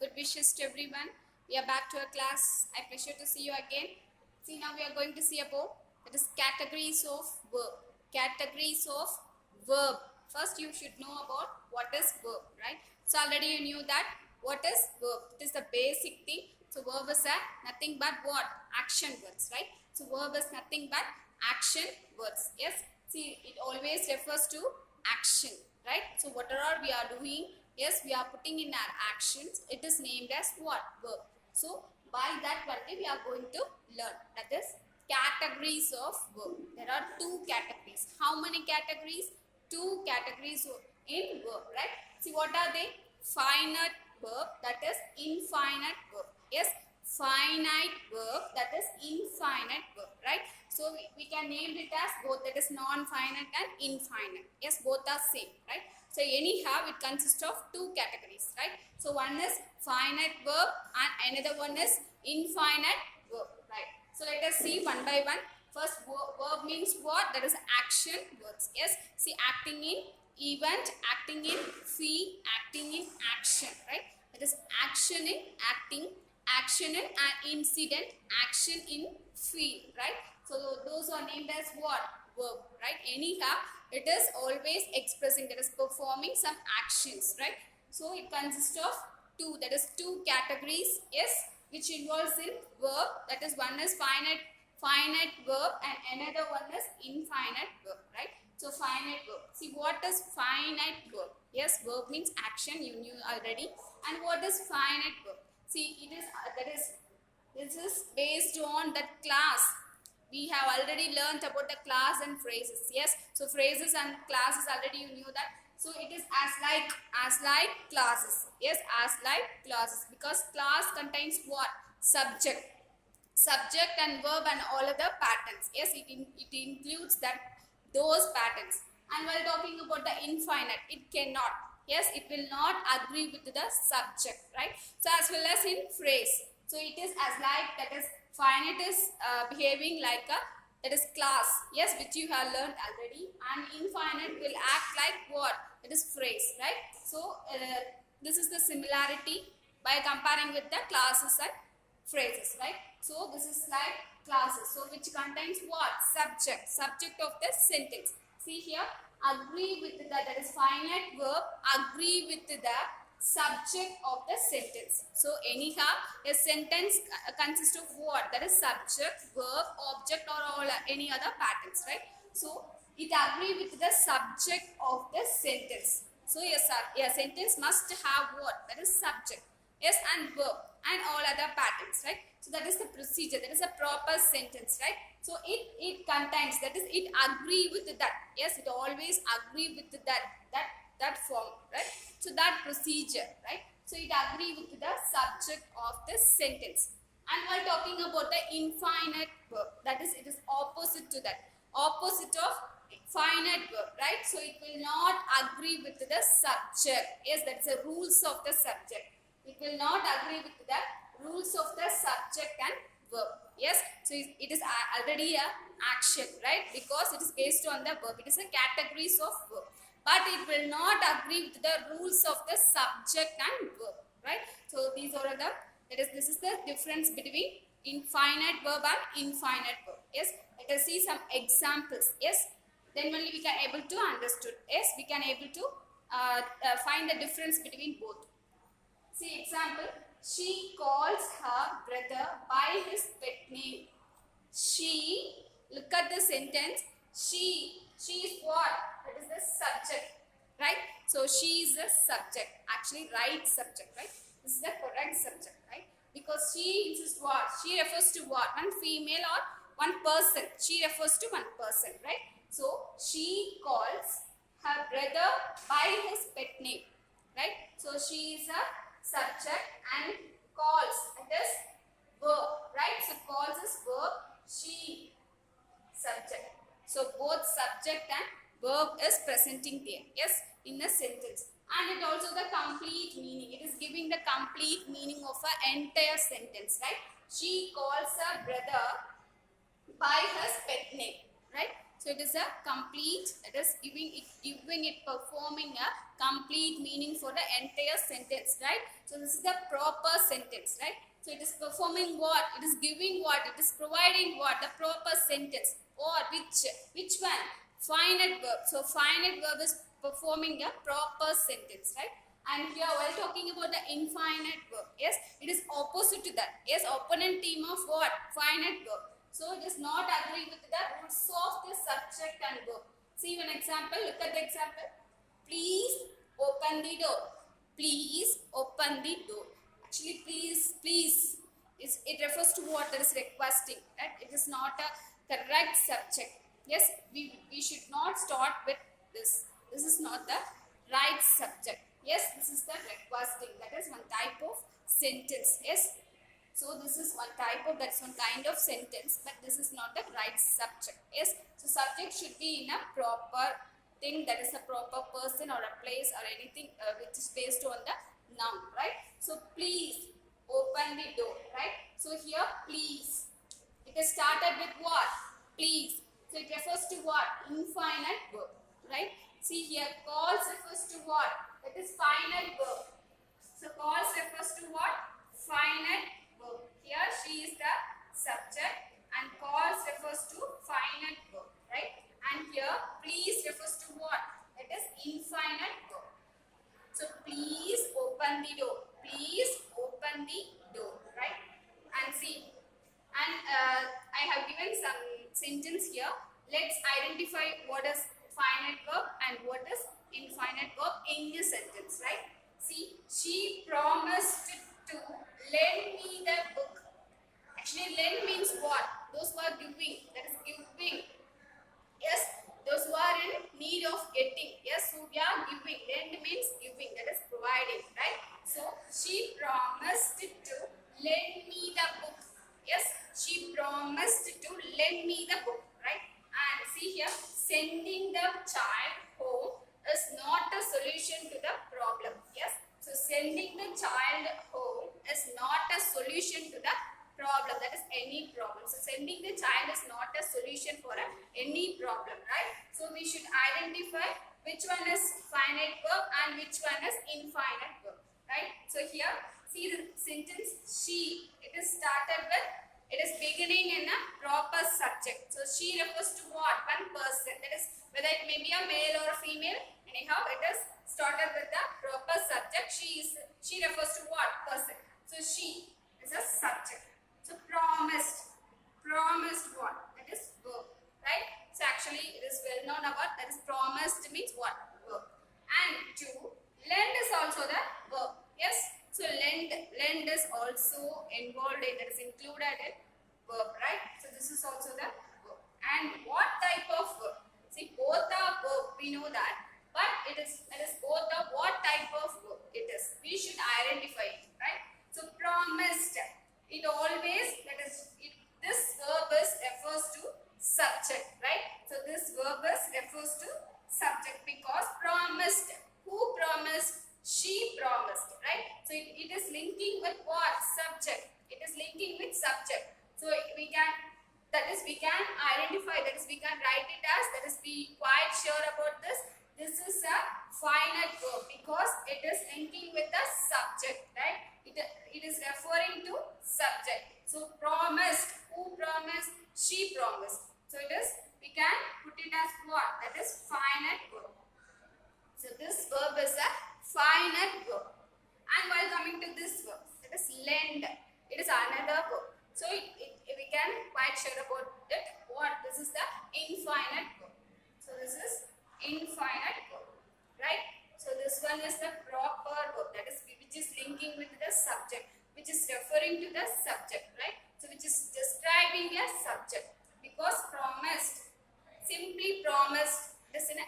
Good wishes to everyone. We are back to our class. I pleasure to see you again. See, now we are going to see about that is categories of verb. Categories of verb. First, you should know about what is verb, right? So already you knew that what is verb. It is the basic thing. So verb is nothing but what? Action words, right? So verb is nothing but action words. Yes. See, it always refers to action, right? So whatever we are doing, yes, we are putting in our actions, it is named as what? Verb. So by that only we are going to learn, that is categories of verb. There are two categories. How many categories? Two categories in verb, right? See, what are they? Finite verb, that is infinite verb. Yes, finite verb, that is infinite verb, right? So we can name it as both, that is non-finite and infinite. Yes, both are same, right? So anyhow, it consists of two categories, right? So one is finite verb and another one is infinite verb, right? So let us see one by one. First, verb means what? That is action words. Yes, see, acting in event, acting in feel, acting in action, right? That is action in acting, action in an incident, action in feel, right? So those are named as what? Verb, right? Anyhow, it is always expressing, that is performing some actions, right? So it consists of two, that is two categories, yes, which involves in verb, that is one is finite verb and another one is infinite verb, right? So finite verb. See, what is finite verb? Yes, verb means action, you knew already. And what is finite verb? See, it is this is based on that class. We have already learned about the class and phrases. Yes, so phrases and classes already you knew that. So it is as like classes. Yes, as like classes, because class contains what? Subject and verb and all other patterns. Yes, it includes that those patterns. And while talking about the infinite, it cannot. Yes, it will not agree with the subject, right? So as well as in phrase. So it is as like, that is finite is behaving like a, that is class. Yes, which you have learned already. And infinite will act like what? It is phrase, right? So this is the similarity by comparing with the classes and phrases, right? So this is like classes, so which contains what? Subject of the sentence. See here, agree with the, that is finite verb, agree with the subject of the sentence. So anyhow, a sentence consists of what? That is subject, verb, object, or all any other patterns, right? So it agree with the subject of the sentence. So yes, a sentence must have what? That is subject, yes, and verb and all other patterns, right? So that is the procedure, that is a proper sentence, right? So it contains, that is it agree with that. Yes, it always agree with that form, right? So that procedure, right? So it agree with the subject of the sentence. And while talking about the infinite verb, that is, it is opposite to that, opposite of finite verb, right? So it will not agree with the subject. Yes, that's the rules of the subject. It will not agree with the rules of the subject and verb. Yes, so it is already a action, right? Because it is based on the verb. It is a categories of verb, but it will not agree with the rules of the subject and verb, right? So these are the, this is the difference between infinite verb and infinite verb. Yes, let us see some examples. Yes, then only we can able to understood. Yes, we can able to find the difference between both. See example, she calls her brother by his pet name. She, look at the sentence, she is what? That is the subject, right? So she is the subject, actually right subject, right? This is the correct subject, right? Because she is what? She refers to what? One female or one person. She refers to one person, right? So she calls her brother by his pet name, right? So she is a subject and calls, it is verb, right? So calls is verb, she subject. So both subject and verb is presenting there, yes, in a sentence. And it also the complete meaning. It is giving the complete meaning of an entire sentence, right? She calls her brother by his pet name, right? So it is a complete, that is giving it performing a complete meaning for the entire sentence, right? So this is the proper sentence, right? So it is performing what? It is giving what? It is providing what? The proper sentence. Or which one? Finite verb. So finite verb is performing a proper sentence, right? And here while talking about the infinite verb, yes, it is opposite to that. Yes, opponent team of what? Finite verb. So it is not agree with the rules of the subject and verb. See one example. Look at the example. Please open the door. Please open the door. Actually, please it refers to what? That is requesting. Right? It is not a correct subject. Yes, we should not start with this. This is not the right subject. Yes, this is the requesting. That is one type of sentence. Yes. So this is one type of, that's one kind of sentence, but this is not the right subject. Yes. So subject should be in a proper thing, that is a proper person or a place or anything which is based on the noun, right? So please open the door, right? So here please, it is started with what? Please. So it refers to what? Infinite verb, right? See here, calls refers to what? That is finite verb. So calls refers to what? Finite verb. Here she is the subject and calls refers to finite verb, right? And here please refers to what? That is infinite verb. So please open the door. Please open the door, right? And see, and I have given some sentence here. Let's identify what is finite verb and what is infinite verb in this sentence, right? See, she promised to lend me the book. Actually, lend means what? Those who are giving, that is giving. Yes, those who are in need of getting. Yes, who we are giving. Lend means giving, that is providing, right? So, she promised to lend me the book. Yes, she promised to lend me the book, right? And see here, sending the child home is not a solution to the problem. Yes, so sending the child home is not a solution to the problem, that is any problem. So sending the child is not a solution for any problem, right? So we should identify which one is finite verb and which one is infinite verb, right? So here, see the sentence she, it is started with, it is beginning in a proper subject. So she refers to what? One person, that is whether it may be a male or a female, anyhow it is started with the proper subject. She refers to what? Person. So she is a subject. So promised what? That is verb, right? So actually it is well known about, that is promised means what? Verb. And to lend is also the verb. Yes. So lend is also involved in, that is included in verb, right? So this is also the verb. And what type of verb? See, both are verb, we know that, but it is both of what type of verb it is. We should identify it, right? So promised, it always, that is this verb is refers to subject, right? So this verb is refers to subject because promised, who promised? She promised, right? So it is linking with what? Subject. It is linking with subject. So we can, that is we can identify, that is we can write it as, that is be quite sure about this. This is a finite verb because it is linking with the subject, right? It is referring to subject. So promised, who promised? She promised. So it is, we can put it as what? That is finite verb. So this verb is a finite verb. And while coming to this verb, that is lend, it is another verb. So we can quite sure about it. What? This is the infinite verb. So this is infinite verb, right? So this one is the proper verb, that is which is linking with the subject, which is referring to the subject, right? So which is describing a subject. Because promised, simply promised, it is an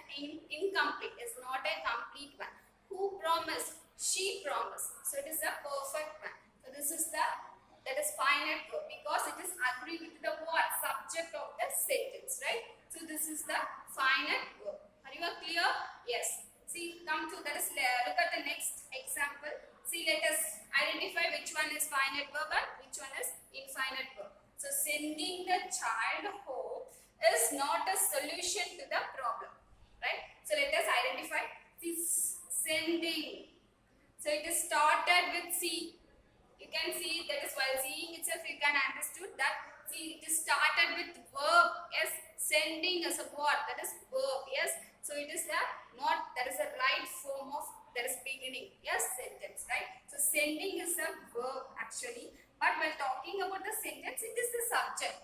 incomplete, is not a complete one. Who promised? She promised. So it is a perfect one. So this is the, that is finite verb because it is agree with the what? Subject of the sentence, right? So this is the finite verb. Are you clear? Yes. See, come to, that is, look at the next example. See, let us identify which one is finite verb and which one is infinite verb. So sending the child home is not a solution to the problem, right? So let us identify this sending. So it is started with C. You can see that is while seeing itself you can understood that see it is started with verb. Yes, sending as a what? That is verb. Yes, so it is the not that is a right form of that is beginning. Yes, sentence, right? So sending is a verb actually, but while talking about the sentence, it is the subject.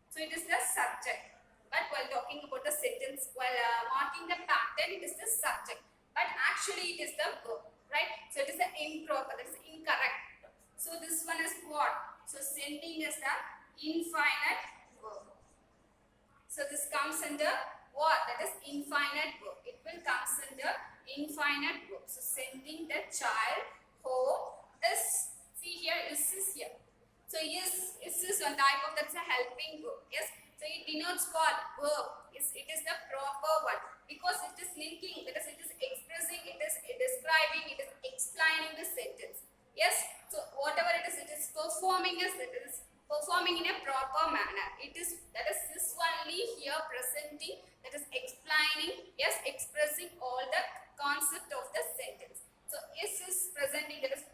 So it is the subject. But while talking about the sentence, while marking the pattern, it is the subject. But actually, it is the verb, right? So it is the improper, that is incorrect. So this one is what? So sending is the infinite verb. So this comes under what? That is infinite verb. It will comes under infinite verb. So sending the child home is, see here, is here. So yes, is one type of that's a helping verb. Yes. So it denotes what? Verb. Yes, it is the proper one because it is linking, that is it is expressing, it is describing, it is explaining the sentence. Yes. So whatever it is performing as it is performing in a proper manner. It is that is this only here presenting, that is explaining, yes, expressing all the concept of the sentence. So is presenting, that is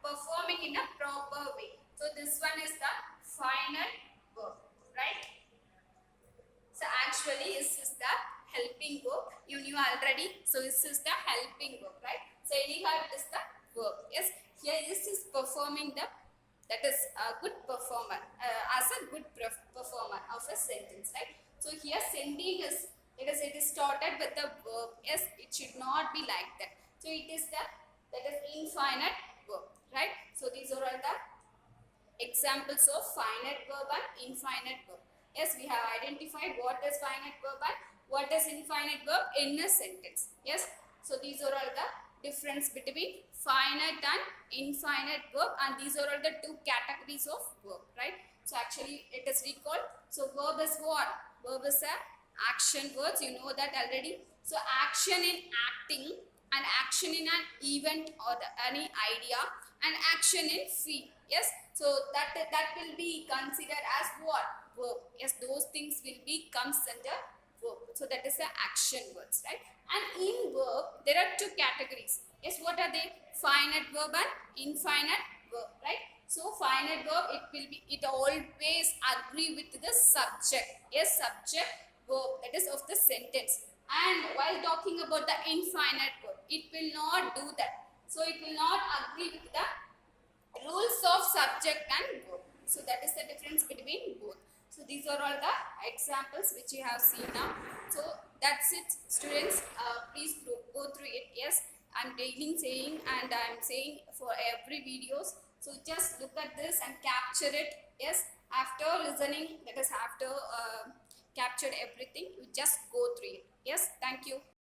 performing in a proper way. So this one is the final verb, right? So actually this is the helping verb. You knew already. So this is the helping verb, right? So anyhow it is the verb. Yes, here this is performing the, that is a good performer, as a good performer of a sentence, right? So here sending is, because it is started with the verb. Yes, it should not be like that. So it is the, that is infinite verb, right? So these are all the examples of finite verb and infinite verb. Yes, we have identified what is finite verb and what is infinite verb in a sentence. Yes, so these are all the difference between finite and infinite verb, and these are all the two categories of verb, right? So actually it is recalled. So verb is what? Verb is a action words, you know that already. So action in acting, and action in an event or any idea, and action in feel. Yes, so that will be considered as what? Verb. Yes, those things will be comes under verb. So that is the action words, right? And in verb there are two categories. Yes, what are they? Finite verb and infinite verb, right? So finite verb, it will be, it always agree with the subject. Yes, subject verb, that is of the sentence. And while talking about the infinite verb, it will not do that. So it will not agree with the rules of subject and verb. So that is the difference between both. So these are all the examples which you have seen now. So that's it, students. Please go through it. Yes, I'm daily saying, and I'm saying for every videos. So just look at this and capture it. Yes, after listening, that is after captured everything, you just go through it. Yes, thank you.